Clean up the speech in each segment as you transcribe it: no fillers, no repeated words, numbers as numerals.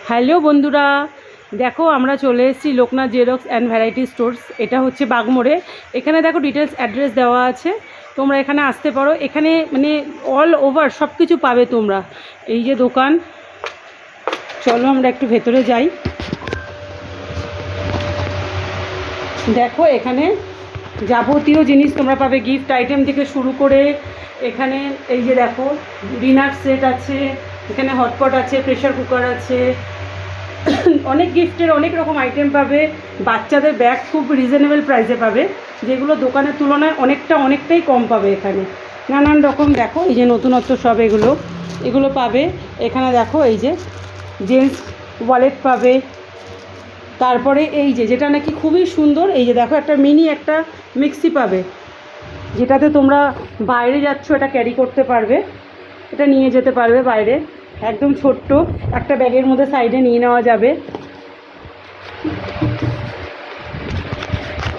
Hello বন্ধুরা, দেখো আমরা চলে এসেছি Loknath xerox and variety stores. এটা হচ্ছে বাগমোড়ে। এখানে দেখো ডিটেলস অ্যাড্রেস দেওয়া আছে, তোমরা এখানে আসতে পারো। এখানে মানে অল ওভার সব কিছু পাবে তোমরা। এই যে দোকান, চলো আমরা একটু ভেতরে যাই। দেখো এখানে যাবতীয় জিনিস তোমরা পাবে, গিফট আইটেম থেকে শুরু করে। এখানে এই যে দেখো ডিনার সেট আছে, এখানে হটপট আছে, প্রেশার কুকার আছে, অনেক গিফটের অনেক রকম আইটেম পাবে। বাচ্চাদের ব্যাগ খুব রিজনেবল প্রাইসে পাবে, যেগুলো দোকানের তুলনায় অনেকটাই কম পাবে এখানে। নানান রকম দেখো এই যে নতুনত্ব সব এগুলো পাবে। এখানে দেখো এই যে জেন্টস ওয়ালেট পাবে। তারপরে এই যে যেটা নাকি খুবই সুন্দর, এই যে দেখো একটা মিনি একটা মিক্সি পাবে, যেটাতে তোমরা বাইরে যাচ্ছ এটা ক্যারি করতে পারবে, এটা নিয়ে যেতে পারবে বাইরে। একদম ছোট্ট একটা ব্যাগের মধ্যে সাইডে নিয়ে নেওয়া যাবে।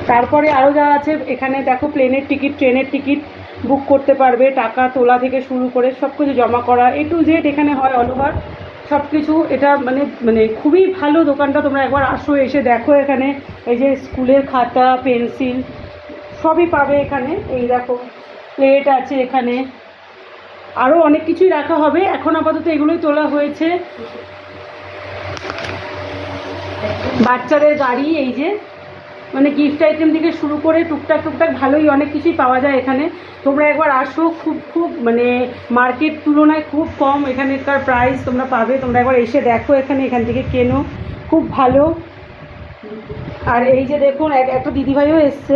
তারপরে আরও যা আছে এখানে দেখো, প্লেনের টিকিট, ট্রেনের টিকিট বুক করতে পারবে, টাকা তোলা থেকে শুরু করে সব কিছু জমা করা, A to Z এখানে হয় অল ওভার সব কিছু। এটা মানে খুবই ভালো দোকানটা, তোমরা একবার আসো, এসে দেখো। এখানে এই যে স্কুলের খাতা, পেন্সিল সবই পাবে এখানে। এই দেখো প্লেট আছে এখানে, আরও অনেক কিছুই রাখা হবে। এখন আপাতত এগুলোই তোলা হয়েছে। বাচ্চাদের গাড়ি, এই যে মানে গিফট আইটেম থেকে শুরু করে টুকটাক ভালোই অনেক কিছুই পাওয়া যায় এখানে। তোমরা একবার আসো, খুব মানে মার্কেট তুলনায় খুব কম এখানকার প্রাইস তোমরা পাবে। তোমরা একবার এসে দেখো, এখান থেকে কেনো, খুব ভালো। আর এই যে দেখুন একটা দিদিভাইও এসছে,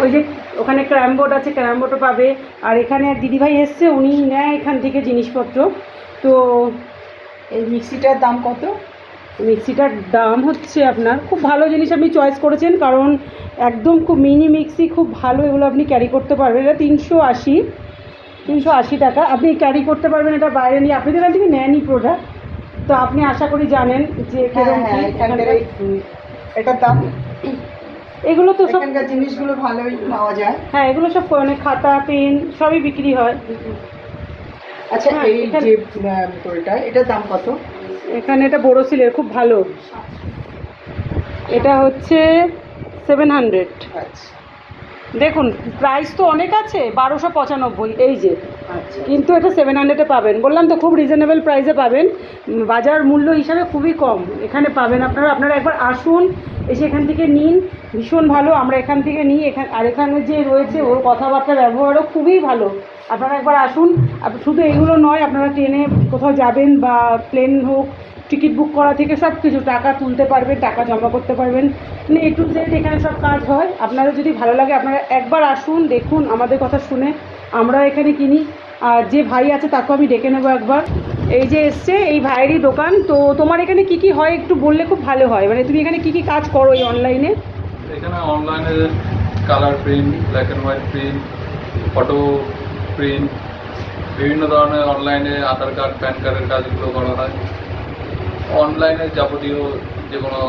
ওই যে ওখানে ক্যারাম বোর্ড আছে, ক্যারাম বোর্ডও পাবে। আর এখানে এক দিদিভাই এসছে, উনি নেয় এখান থেকে জিনিসপত্র। তো এই মিক্সিটার দাম কত? মিক্সিটার দাম হচ্ছে আপনার, খুব ভালো জিনিস আপনি চয়েস করেছেন, কারণ একদম খুব মিনি মিক্সি, খুব ভালো। এগুলো আপনি ক্যারি করতে পারবেন। এটা 380 টাকা আপনি ক্যারি করতে পারবেন এটা বাইরে নিয়ে। আপনি তো এখান থেকে নেনই প্রোডাক্ট, তো আপনি আশা করি জানেন যে এটার দাম। এগুলো তো সব জিনিসগুলো ভালোই পাওয়া যায়। হ্যাঁ, এগুলো সব মানে খাতা, পেন সবই বিক্রি হয়। আচ্ছা, এই যে বোতলটা, এটার দাম কত? এখানে এটা বোরোসিলের, খুব ভালো। এটা হচ্ছে 700। আচ্ছা, দেখুন প্রাইস তো অনেক আছে, 1295 এই যে। আচ্ছা, কিন্তু এটা 700-এ পাবেন, বললাম তো খুব রিজনেবল প্রাইসে পাবেন। বাজার মূল্য হিসাবে খুবই কম এখানে পাবেন। আপনারা একবার আসুন, এসে এখান থেকে নিন, ভীষণ ভালো। আমরা এখান থেকে নিই। এখানে যে রয়েছে ওর কথাবার্তা ব্যবহারও খুবই ভালো। আপনারা একবার আসুন। শুধু এগুলো নয়, আপনারা ট্রেনে কোথাও যাবেন বা প্লেন হোক, টিকিট বুক করা থেকে সব কিছু, টাকা তুলতে পারবেন, টাকা জমা করতে পারবেন, মানে A to Z এখানে সব কাজ হয়। আপনাদের যদি ভালো লাগে আপনারা একবার আসুন, দেখুন আমাদের কথা শুনে। আমরা এখানে কিনি। আর যে ভাই আছে তাকেও আমি ডেকে নেবো একবার। এই যে এসছে, এই ভাইয়েরই দোকান। তো তোমার এখানে কি হয় একটু বললে খুব ভালো হয়, মানে তুমি এখানে কি কাজ করো এই অনলাইনে? এখানে অনলাইনে colour print, black and white print, photo print, বিভিন্ন ধরনের অনলাইনে আধার কার্ড, প্যান কার্ডের কাজগুলো করা হয়। অনলাইনে যাবতীয় যে কোনো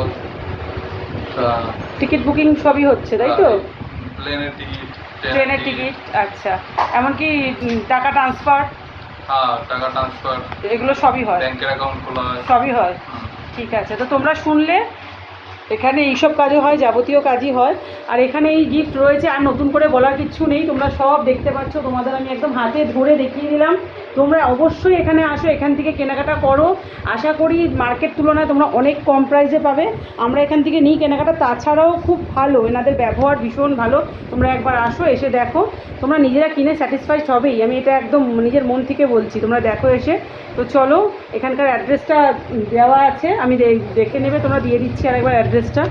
টিকিট বুকিং সবই হচ্ছে, তাই তো? প্লেনের টিকিট, ট্রেনের টিকিট, আচ্ছা। এমনকি টাকা ট্রান্সফার? হ্যাঁ, টাকা ট্রান্সফার, এগুলো সবই হয়, ব্যাংকের অ্যাকাউন্ট খোলা হয়, সবই হয়। ঠিক আছে, তো তোমরা শুনলে এখানে এইসব কাজও হয়, যাবতীয় কাজই হয়। আর এখানে এই গিফট রয়েছে, আর নতুন করে বলার কিচ্ছু নেই। তোমরা সব দেখতে পাচ্ছ, তোমাদের আমি একদম হাতে ধরে দেখিয়ে দিলাম। তোমরা অবশ্যই এখানে আসো, এখান থেকে কেনাকাটা করো। আশা করি মার্কেট তুলনায় তোমরা অনেক কম প্রাইসে পাবে। আমরা এখান থেকে নিই কেনাকাটা, তাছাড়াও খুব ভালো, এনাদের ব্যবহার ভীষণ ভালো। তোমরা একবার আসো, এসে দেখো, তোমরা নিজেরা কিনে স্যাটিসফাইড হবেই। আমি এটা একদম নিজের মন থেকে বলছি, তোমরা দেখো এসে। তো চলো, এখানকার অ্যাড্রেসটা দেওয়া আছে, আমি দেখে নেবে, তোমরা দিয়ে দিচ্ছি আরেকবার অ্যাড্রেসটা।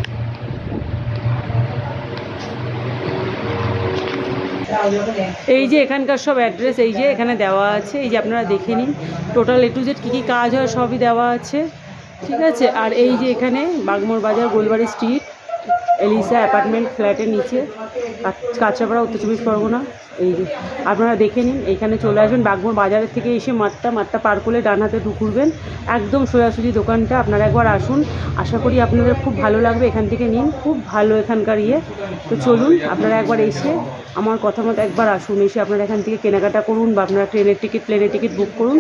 এই যে এখানকার সব অ্যাড্রেস এই যে এখানে দেওয়া আছে, এই যে আপনারা দেখে নিন। টোটাল A to Z কী কাজ হয় সবই দেওয়া আছে, ঠিক আছে। আর এই যে এখানে বাগমোড় বাজার, গোলবাড়ি স্ট্রিট, এলিসা অ্যাপার্টমেন্ট ফ্ল্যাটের নিচে, কাঁচরাপাড়া, উত্তর 24 পরগনা। এই যে আপনারা দেখে নিন, এইখানে চলে আসবেন। বাগমোড় বাজারের থেকে এসে মাঠটা পার করলে ডান হাতে ঢুকবেন, একদম সোজাসুজি দোকানটা। আপনারা একবার আসুন, আশা করি আপনাদের খুব ভালো লাগবে। এখান থেকে নিন, খুব ভালো এখানকার তো চলুন আপনারা একবার এসে আমার কথা মতো একবার আসুন, এসে আপনারা এখান থেকে কেনাকাটা করুন, বা আপনারা ট্রেনের টিকিট, প্লেনের টিকিট বুক করুন।